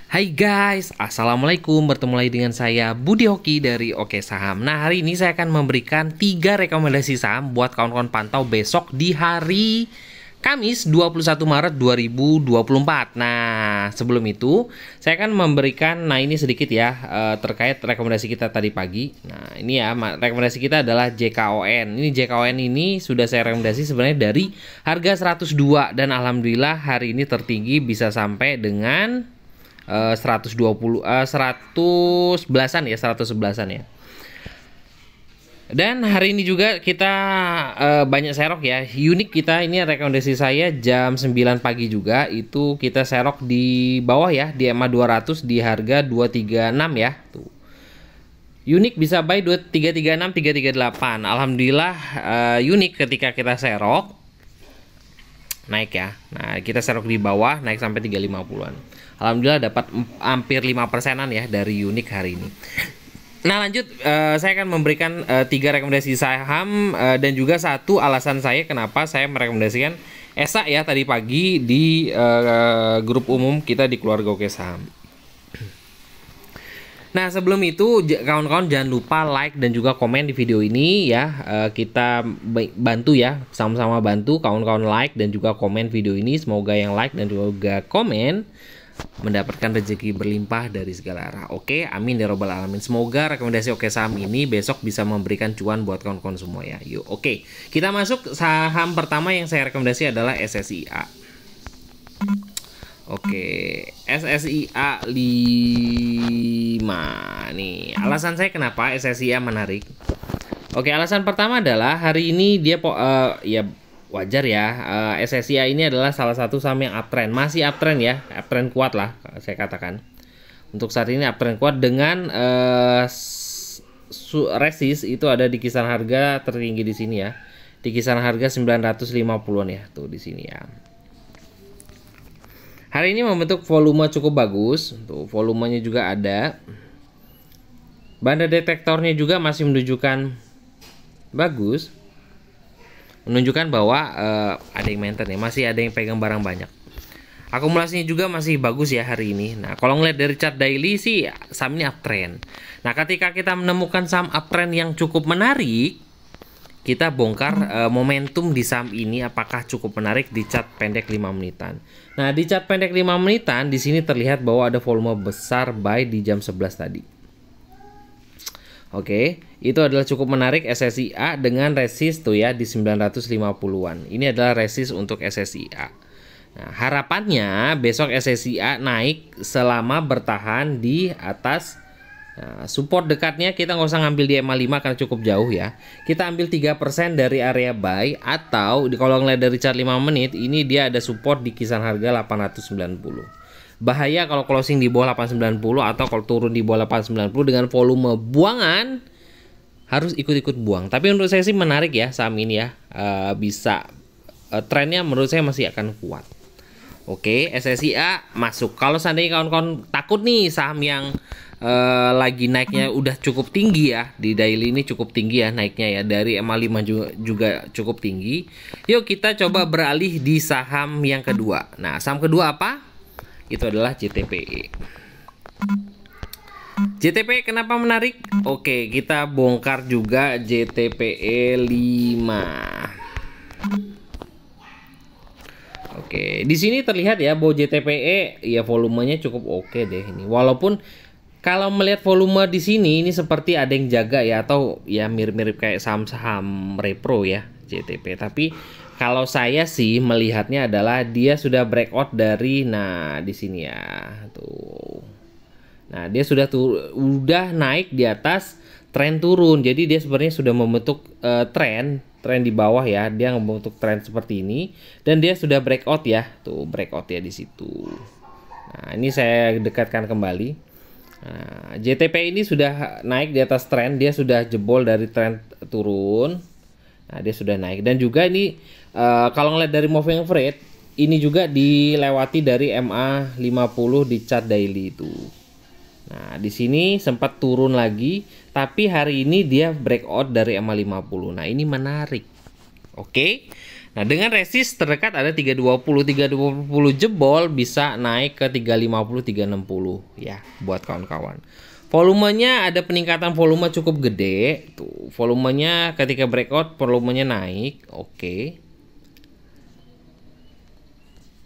Hai guys, Assalamualaikum. Bertemu lagi dengan saya Budi Hoki dari Oke Saham. Nah, hari ini saya akan memberikan 3 rekomendasi saham buat kawan-kawan pantau besok di hari Kamis 21 Maret 2024. Nah, sebelum itu saya akan memberikan, ini sedikit ya, terkait rekomendasi kita tadi pagi. Nah, ini ya, rekomendasi kita adalah JKON. Ini JKON ini sudah saya rekomendasi sebenarnya dari harga 102 dan alhamdulillah hari ini tertinggi bisa sampai dengan 111an ya. Dan hari ini juga kita banyak serok ya. Unik kita ini rekomendasi saya jam 9 pagi juga itu kita serok di bawah ya, di EMA 200 di harga 236 ya. Tuh. Unik bisa buy 2336 338. Alhamdulillah unik ketika kita serok naik ya. Nah, kita serok di bawah naik sampai 350-an. Alhamdulillah dapat hampir 5%-an ya dari Unik hari ini. Nah, lanjut saya akan memberikan 3 rekomendasi saham dan juga satu alasan saya kenapa saya merekomendasikan ESA ya tadi pagi di grup umum kita di keluarga Oke Saham. Nah, sebelum itu kawan-kawan jangan lupa like dan juga komen di video ini ya. Kita bantu ya, sama-sama bantu kawan-kawan like dan juga komen video ini. Semoga yang like dan juga komen mendapatkan rezeki berlimpah dari segala arah. Oke, amin ya robbal alamin. Semoga rekomendasi Oke Saham ini besok bisa memberikan cuan buat kawan-kawan semua ya. Yuk, oke. Kita masuk saham pertama yang saya rekomendasi adalah SSIA. Oke, SSIA 5. Nih, alasan saya kenapa SSIA menarik. Oke, alasan pertama adalah hari ini dia ya wajar ya, SSIA ini adalah salah satu saham yang uptrend, masih uptrend ya, uptrend kuat lah saya katakan. Untuk saat ini uptrend kuat dengan resist itu ada di kisaran harga tertinggi di sini ya, di kisaran harga 950-an ya, tuh di sini ya. Hari ini membentuk volume cukup bagus, tuh volumenya juga ada. Banda detektornya juga masih menunjukkan bagus. Menunjukkan bahwa ada yang maintain ya, masih ada yang pegang barang banyak. Akumulasinya juga masih bagus ya hari ini. Nah, kalau ngeliat dari chart daily sih saham ini uptrend. Nah, ketika kita menemukan saham uptrend yang cukup menarik, kita bongkar momentum di saham ini apakah cukup menarik di chart pendek 5 menitan. Nah, di chart pendek 5 menitan di sini terlihat bahwa ada volume besar buy di jam 11 tadi. Oke, itu adalah cukup menarik SSIA dengan resist tuh ya di 950-an. Ini adalah resist untuk SSIA. Nah, harapannya besok SSIA naik selama bertahan di atas support dekatnya. Kita nggak usah ngambil di EMA 5 karena cukup jauh ya. Kita ambil 3% dari area buy, atau kalau ngeliat dari chart 5 menit ini dia ada support di kisaran harga 890. Bahaya kalau closing di bawah 890 atau kalau turun di bawah 890 dengan volume buangan harus ikut-ikut buang. Tapi menurut saya sih menarik ya saham ini ya, bisa trennya menurut saya masih akan kuat. Oke, SSIA masuk. Kalau seandainya kawan-kawan takut nih saham yang lagi naiknya udah cukup tinggi ya, di daily ini cukup tinggi ya naiknya ya, dari EMA 5 juga cukup tinggi. Yuk kita coba beralih di saham yang kedua. Nah, saham kedua apa? Itu adalah JTPE. JTPE kenapa menarik? Oke, kita bongkar juga JTPE 5. Oke, di sini terlihat ya bahwa JTPE ya volumenya cukup oke deh ini. Walaupun kalau melihat volume di sini ini seperti ada yang jaga ya, atau ya mirip-mirip kayak saham-saham repro ya JTP. Tapi kalau saya sih melihatnya adalah dia sudah breakout dari di sini ya. Tuh. Nah, dia udah naik di atas tren turun. Jadi dia sebenarnya sudah membentuk tren di bawah ya. Dia membentuk tren seperti ini dan dia sudah breakout ya. Tuh, breakout ya di situ. Nah, ini saya dekatkan kembali. Nah, JTP ini sudah naik di atas tren, dia sudah jebol dari tren turun. Nah, dia sudah naik dan juga ini kalau ngeliat dari moving average ini juga dilewati dari MA 50 di chart daily itu. Nah, di sini sempat turun lagi, tapi hari ini dia breakout dari MA 50. Nah, ini menarik. Oke. Nah, dengan resist terdekat ada 320. 320 jebol bisa naik ke 350, 360 ya buat kawan-kawan. Volumenya ada peningkatan volume cukup gede. Tuh, volumenya ketika breakout volumenya naik. Oke.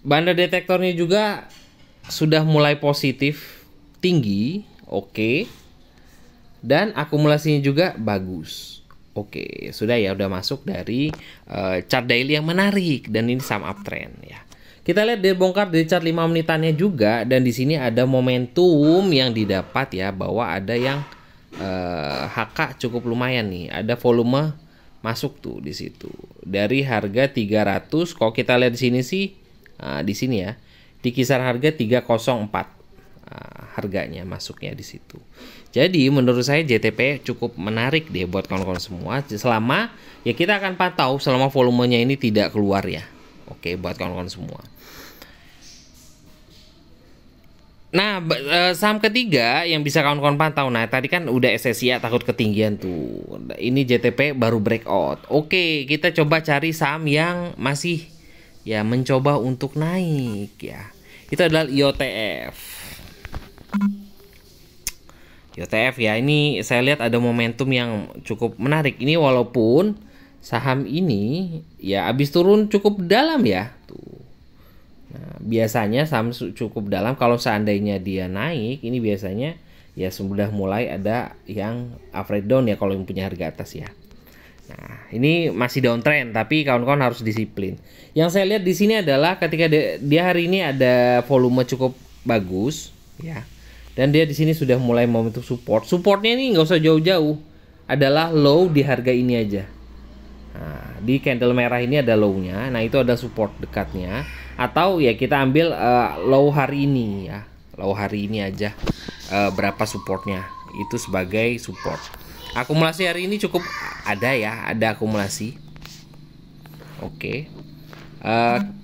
Banda detektornya juga sudah mulai positif tinggi. Oke. Dan akumulasinya juga bagus. Oke, sudah ya, udah masuk dari chart daily yang menarik dan ini saham uptrend ya. Kita lihat dia bongkar dari chart 5 menitannya juga dan di sini ada momentum yang didapat ya, bahwa ada yang HK cukup lumayan nih, ada volume masuk tuh di situ. Dari harga 300, kalau kita lihat di sini sih di sini ya, di kisar harga 304. Harganya masuknya di situ. Jadi menurut saya JTP cukup menarik deh buat kawan-kawan semua, selama ya kita akan pantau selama volumenya ini tidak keluar ya. Oke, buat kawan-kawan semua. Nah, saham ketiga yang bisa kawan-kawan pantau. Nah, tadi kan udah SSIA takut ketinggian tuh. Ini JTP baru breakout. Oke, kita coba cari saham yang masih ya mencoba untuk naik ya. Itu adalah IOTF. IOTF ya, ini saya lihat ada momentum yang cukup menarik. Ini walaupun saham ini ya habis turun cukup dalam ya. Tuh. Nah, biasanya saham cukup dalam kalau seandainya dia naik, ini biasanya ya sudah mulai ada yang upside down ya kalau yang punya harga atas ya. Nah, ini masih downtrend tapi kawan-kawan harus disiplin. Yang saya lihat di sini adalah ketika dia hari ini ada volume cukup bagus ya. Dan dia di sini sudah mulai membentuk support. Supportnya ini nggak usah jauh-jauh, adalah low di harga ini aja. Nah, di candle merah ini ada low-nya. Nah, itu ada support dekatnya. Atau ya kita ambil low hari ini ya, low hari ini aja berapa supportnya, itu sebagai support. Akumulasi hari ini cukup ada ya, ada akumulasi. Oke.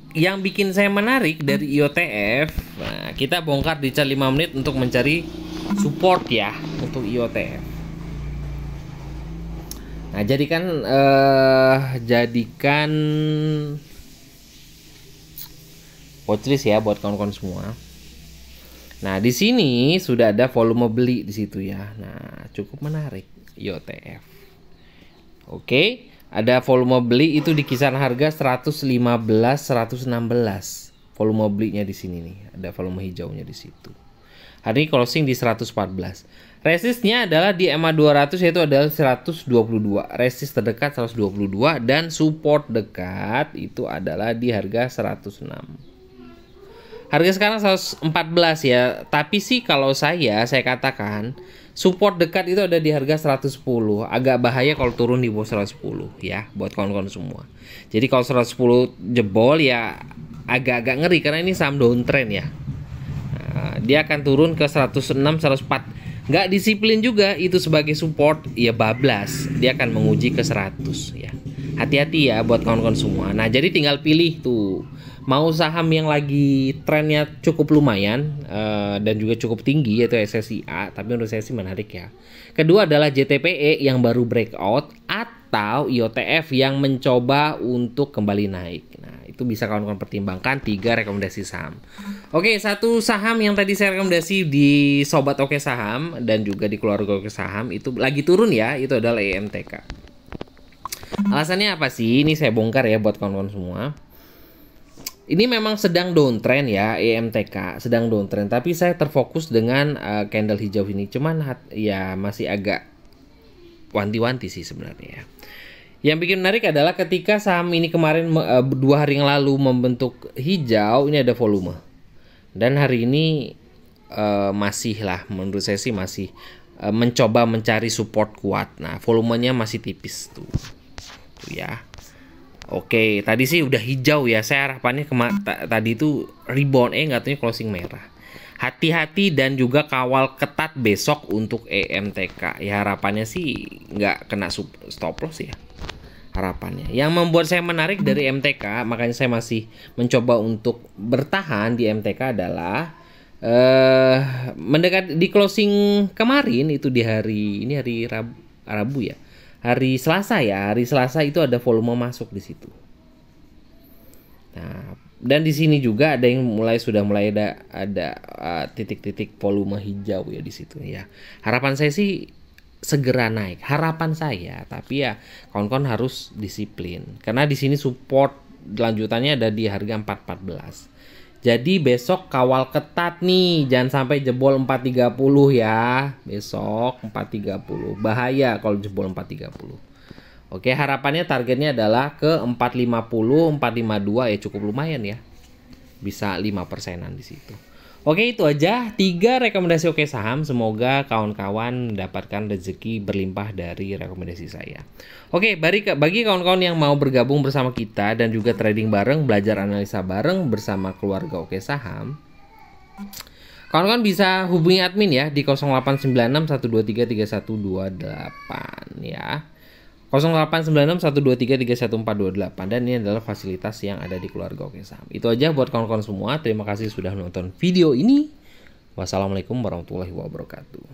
Yang bikin saya menarik dari IOTF, nah, kita bongkar di chart 5 menit untuk mencari support ya untuk IOTF. Nah, jadikan watchlist ya buat kawan-kawan semua. Nah, di sini sudah ada volume beli di situ ya. Nah, cukup menarik IOTF. Oke. Ada volume beli itu di kisaran harga 115, 116. Volume belinya di sini nih, ada volume hijaunya di situ. Hari ini closing di 114. Resistnya adalah di EMA 200 yaitu adalah 122. Resist terdekat 122 dan support dekat itu adalah di harga 106. Harga sekarang 114 ya, tapi sih kalau saya katakan support dekat itu ada di harga 110. Agak bahaya kalau turun di bawah 110 ya buat kawan-kawan semua. Jadi kalau 110 jebol ya agak-agak ngeri karena ini saham downtrend ya. Nah, dia akan turun ke 106, 104. Nggak disiplin juga itu sebagai support ya bablas. Dia akan menguji ke 100 ya. Hati-hati ya buat kawan-kawan semua. Nah, jadi tinggal pilih tuh. Mau saham yang lagi trennya cukup lumayan dan juga cukup tinggi yaitu SSIA, tapi menurut saya sih menarik ya. Kedua adalah JTPE yang baru breakout atau IOTF yang mencoba untuk kembali naik. Nah, itu bisa kawan-kawan pertimbangkan 3 rekomendasi saham. Oke, satu saham yang tadi saya rekomendasi di Sobat Oke Saham dan juga di Keluarga Oke Saham itu lagi turun ya, itu adalah EMTK. Alasannya apa sih? Ini saya bongkar ya buat kawan-kawan semua. Ini memang sedang downtrend ya, EMTK sedang downtrend, tapi saya terfokus dengan candle hijau ini. Cuman ya masih agak wanti-wanti sih sebenarnya ya. Yang bikin menarik adalah ketika saham ini kemarin 2 hari yang lalu membentuk hijau, ini ada volume. Dan hari ini masih lah, menurut saya sih masih mencoba mencari support kuat. Nah, volumenya masih tipis tuh ya. Oke, tadi sih udah hijau ya. Saya harapannya tadi itu rebound, nggak tahu closing merah. Hati-hati dan juga kawal ketat besok untuk EMTK. Ya harapannya sih nggak kena stop loss ya. Harapannya. Yang membuat saya menarik dari MTK, makanya saya masih mencoba untuk bertahan di MTK adalah mendekat di closing kemarin itu di hari Rabu ya. Hari Selasa ya, hari Selasa itu ada volume masuk di situ. Nah, dan di sini juga ada yang sudah mulai ada titik-titik volume hijau ya di situ ya. Harapan saya sih segera naik, harapan saya, tapi ya kawan-kawan harus disiplin karena di sini support lanjutannya ada di harga 414. Jadi besok kawal ketat nih, jangan sampai jebol 430 ya. Besok 430. Bahaya kalau jebol 430. Oke, harapannya targetnya adalah ke 450, 452 ya, cukup lumayan ya. Bisa 5%-an di situ. Oke, itu aja 3 rekomendasi oke saham. Semoga kawan-kawan mendapatkan rezeki berlimpah dari rekomendasi saya. Oke, bagi kawan-kawan yang mau bergabung bersama kita dan juga trading bareng, belajar analisa bareng bersama keluarga oke saham, kawan-kawan bisa hubungi admin ya di 0896 123 3128 ya. 0896 123 3128, dan ini adalah fasilitas yang ada di keluarga oke saham. Itu aja buat kawan-kawan semua. Terima kasih sudah menonton video ini. Wassalamualaikum warahmatullahi wabarakatuh.